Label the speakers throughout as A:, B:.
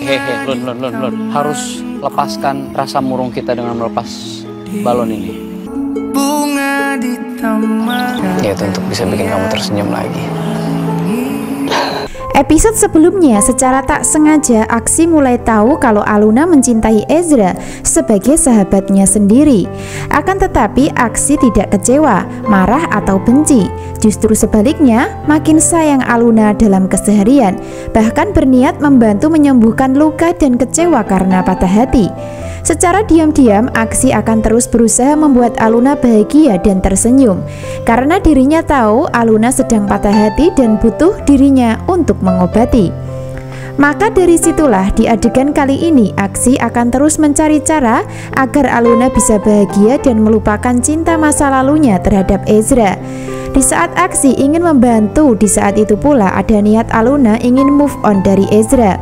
A: Lun. Harus lepaskan rasa murung kita dengan melepas balon ini. Yaitu untuk bisa bikin kamu tersenyum lagi.
B: Episode sebelumnya secara tak sengaja Aksi mulai tahu kalau Aluna mencintai Ezra sebagai sahabatnya sendiri. Akan tetapi Aksi tidak kecewa, marah atau benci. Justru sebaliknya, makin sayang Aluna dalam keseharian, bahkan berniat membantu menyembuhkan luka dan kecewa karena patah hati. Secara diam-diam, Aksi akan terus berusaha membuat Aluna bahagia dan tersenyum, karena dirinya tahu Aluna sedang patah hati dan butuh dirinya untuk mengobati. Maka dari situlah di adegan kali ini Aksi akan terus mencari cara agar Aluna bisa bahagia dan melupakan cinta masa lalunya terhadap Ezra. Di saat Aksi ingin membantu, di saat itu pula ada niat Aluna ingin move on dari Ezra.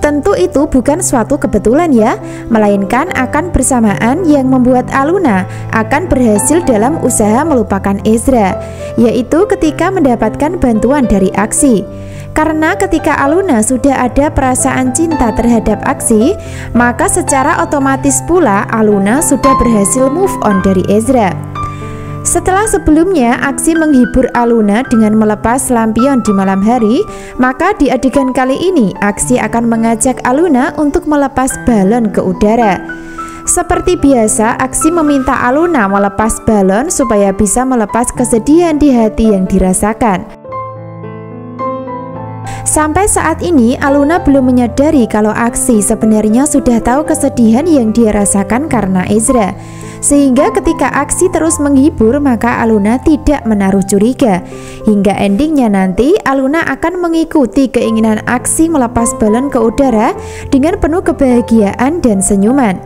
B: Tentu itu bukan suatu kebetulan ya, melainkan akan bersamaan yang membuat Aluna akan berhasil dalam usaha melupakan Ezra, yaitu ketika mendapatkan bantuan dari Aksi. Karena ketika Aluna sudah ada perasaan cinta terhadap Aksi, maka secara otomatis pula Aluna sudah berhasil move on dari Ezra. Setelah sebelumnya Aksi menghibur Aluna dengan melepas lampion di malam hari, maka di adegan kali ini Aksi akan mengajak Aluna untuk melepas balon ke udara. Seperti biasa, Aksi meminta Aluna melepas balon supaya bisa melepas kesedihan di hati yang dirasakan. Sampai saat ini Aluna belum menyadari kalau Aksi sebenarnya sudah tahu kesedihan yang dia rasakan karena Ezra. Sehingga ketika Aksi terus menghibur, maka Aluna tidak menaruh curiga. Hingga endingnya nanti Aluna akan mengikuti keinginan Aksi melepas balon ke udara dengan penuh kebahagiaan dan senyuman.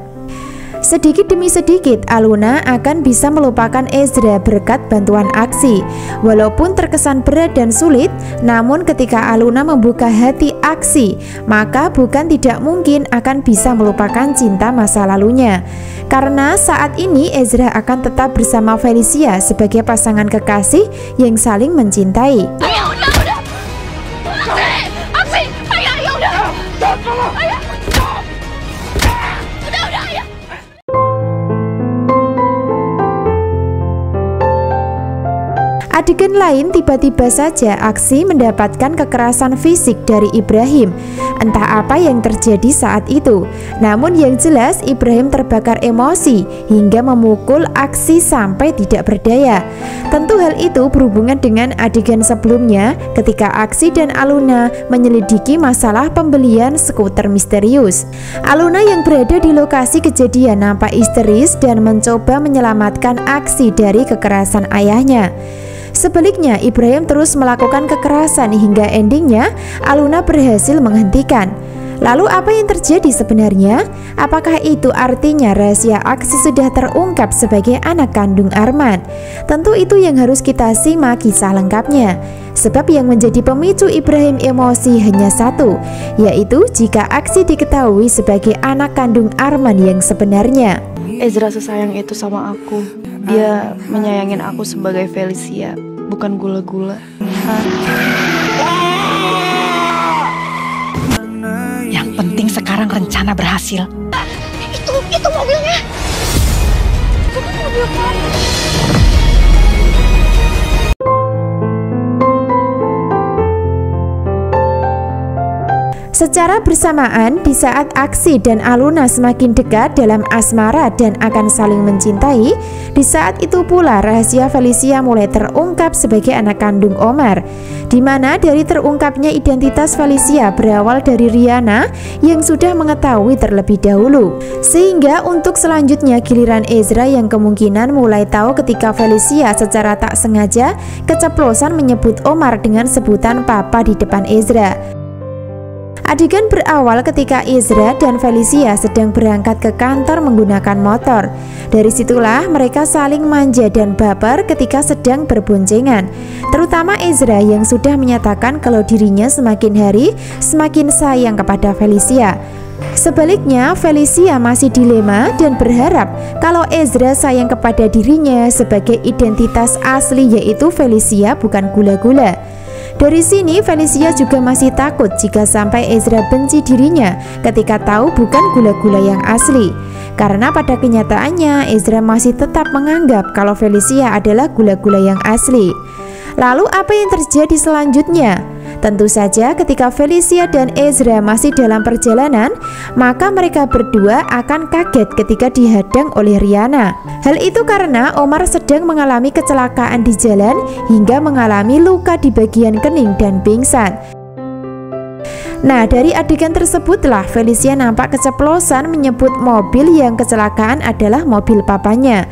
B: Sedikit demi sedikit Aluna akan bisa melupakan Ezra berkat bantuan Aksi. Walaupun terkesan berat dan sulit, namun ketika Aluna membuka hati Aksi, maka bukan tidak mungkin akan bisa melupakan cinta masa lalunya. Karena saat ini Ezra akan tetap bersama Felicia sebagai pasangan kekasih yang saling mencintai.
C: Udah. Aksi, ayo udah. Ayo. Udah, ayo.
B: Adegan lain tiba-tiba saja Aksi mendapatkan kekerasan fisik dari Ibrahim. Entah apa yang terjadi saat itu, namun yang jelas Ibrahim terbakar emosi hingga memukul Aksi sampai tidak berdaya. Tentu hal itu berhubungan dengan adegan sebelumnya ketika Aksi dan Aluna menyelidiki masalah pembelian skuter misterius. Aluna yang berada di lokasi kejadian nampak histeris dan mencoba menyelamatkan Aksi dari kekerasan ayahnya. Sebaliknya, Ibrahim terus melakukan kekerasan hingga endingnya Aluna berhasil menghentikan. Lalu apa yang terjadi sebenarnya? Apakah itu artinya rahasia Aksi sudah terungkap sebagai anak kandung Arman? Tentu itu yang harus kita simak kisah lengkapnya. Sebab yang menjadi pemicu Ibrahim emosi hanya satu, yaitu jika Aksi diketahui sebagai anak kandung Arman yang sebenarnya.
D: Ezra sesayang itu sama aku. Dia menyayangin aku sebagai Felicia, bukan gula-gula.
E: Yang penting sekarang rencana berhasil.
C: Itu mobilnya. Itu mobil kamu.
B: Secara bersamaan, di saat Aksi dan Aluna semakin dekat dalam asmara dan akan saling mencintai, di saat itu pula rahasia Felicia mulai terungkap sebagai anak kandung Omar, di mana dari terungkapnya identitas Felicia berawal dari Riana yang sudah mengetahui terlebih dahulu. Sehingga untuk selanjutnya giliran Ezra yang kemungkinan mulai tahu ketika Felicia secara tak sengaja keceplosan menyebut Omar dengan sebutan papa di depan Ezra. Adegan berawal ketika Ezra dan Felicia sedang berangkat ke kantor menggunakan motor. Dari situlah mereka saling manja dan baper ketika sedang berboncengan. Terutama Ezra yang sudah menyatakan kalau dirinya semakin hari semakin sayang kepada Felicia. Sebaliknya, Felicia masih dilema dan berharap kalau Ezra sayang kepada dirinya sebagai identitas asli, yaitu Felicia bukan gula-gula. Dari sini Felicia juga masih takut jika sampai Ezra benci dirinya ketika tahu bukan gula-gula yang asli. Karena pada kenyataannya Ezra masih tetap menganggap kalau Felicia adalah gula-gula yang asli. Lalu apa yang terjadi selanjutnya? Tentu saja ketika Felicia dan Ezra masih dalam perjalanan, maka mereka berdua akan kaget ketika dihadang oleh Rihanna. Hal itu karena Omar sedang mengalami kecelakaan di jalan hingga mengalami luka di bagian kening dan pingsan. Nah, dari adegan tersebutlah Felicia nampak keceplosan menyebut mobil yang kecelakaan adalah mobil papanya.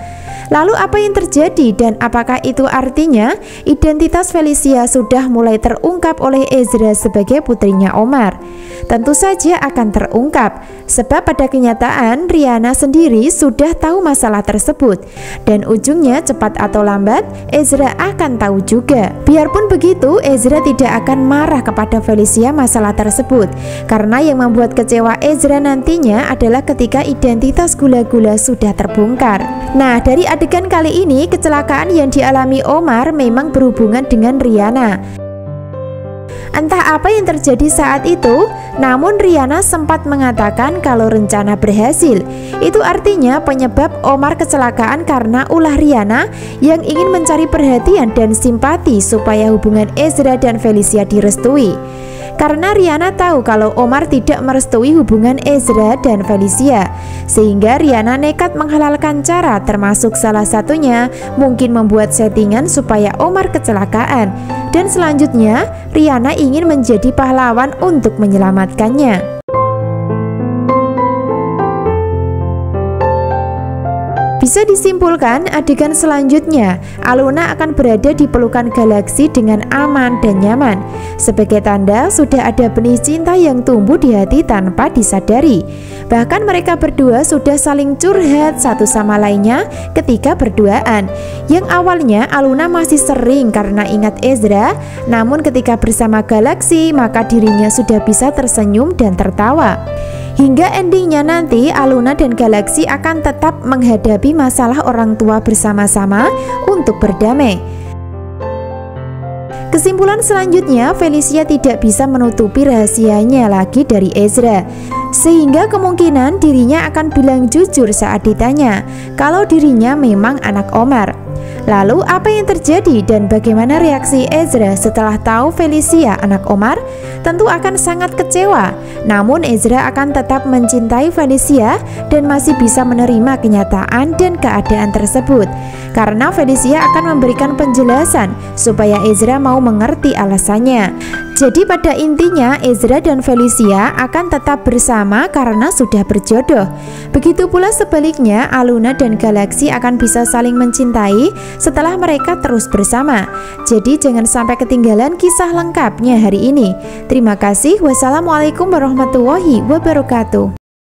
B: Lalu apa yang terjadi dan apakah itu artinya identitas Felicia sudah mulai terungkap oleh Ezra sebagai putrinya Omar? Tentu saja akan terungkap, sebab pada kenyataan Rihanna sendiri sudah tahu masalah tersebut, dan ujungnya cepat atau lambat Ezra akan tahu juga. Biarpun begitu, Ezra tidak akan marah kepada Felicia masalah tersebut, karena yang membuat kecewa Ezra nantinya adalah ketika identitas gula-gula sudah terbongkar. Nah, dari adegan kali ini kecelakaan yang dialami Omar memang berhubungan dengan Rihanna. Entah apa yang terjadi saat itu, namun Rihanna sempat mengatakan kalau rencana berhasil. Itu artinya penyebab Omar kecelakaan karena ulah Rihanna yang ingin mencari perhatian dan simpati supaya hubungan Ezra dan Felicia direstui. Karena Rihanna tahu kalau Omar tidak merestui hubungan Ezra dan Felicia, sehingga Rihanna nekat menghalalkan cara, termasuk salah satunya mungkin membuat settingan supaya Omar kecelakaan. Dan selanjutnya Rihanna ingin menjadi pahlawan untuk menyelamatkannya. Bisa disimpulkan adegan selanjutnya Aluna akan berada di pelukan Galaxy dengan aman dan nyaman. Sebagai tanda sudah ada benih cinta yang tumbuh di hati tanpa disadari. Bahkan mereka berdua sudah saling curhat satu sama lainnya ketika berduaan. Yang awalnya Aluna masih sering karena ingat Ezra, namun ketika bersama Galaxy maka dirinya sudah bisa tersenyum dan tertawa. Hingga endingnya nanti Aluna dan Galaxy akan tetap menghadapi masalah orang tua bersama-sama untuk berdamai. Kesimpulan selanjutnya, Felicia tidak bisa menutupi rahasianya lagi dari Ezra, sehingga kemungkinan dirinya akan bilang jujur saat ditanya kalau dirinya memang anak Omar. Lalu apa yang terjadi dan bagaimana reaksi Ezra setelah tahu Felicia anak Omar? Tentu akan sangat kecewa. Namun Ezra akan tetap mencintai Felicia dan masih bisa menerima kenyataan dan keadaan tersebut. Karena Felicia akan memberikan penjelasan supaya Ezra mau mengerti alasannya. Jadi pada intinya Ezra dan Felicia akan tetap bersama karena sudah berjodoh. Begitu pula sebaliknya, Aluna dan Galaxy akan bisa saling mencintai setelah mereka terus bersama. Jadi jangan sampai ketinggalan kisah lengkapnya hari ini. Terima kasih. Wassalamualaikum warahmatullahi wabarakatuh.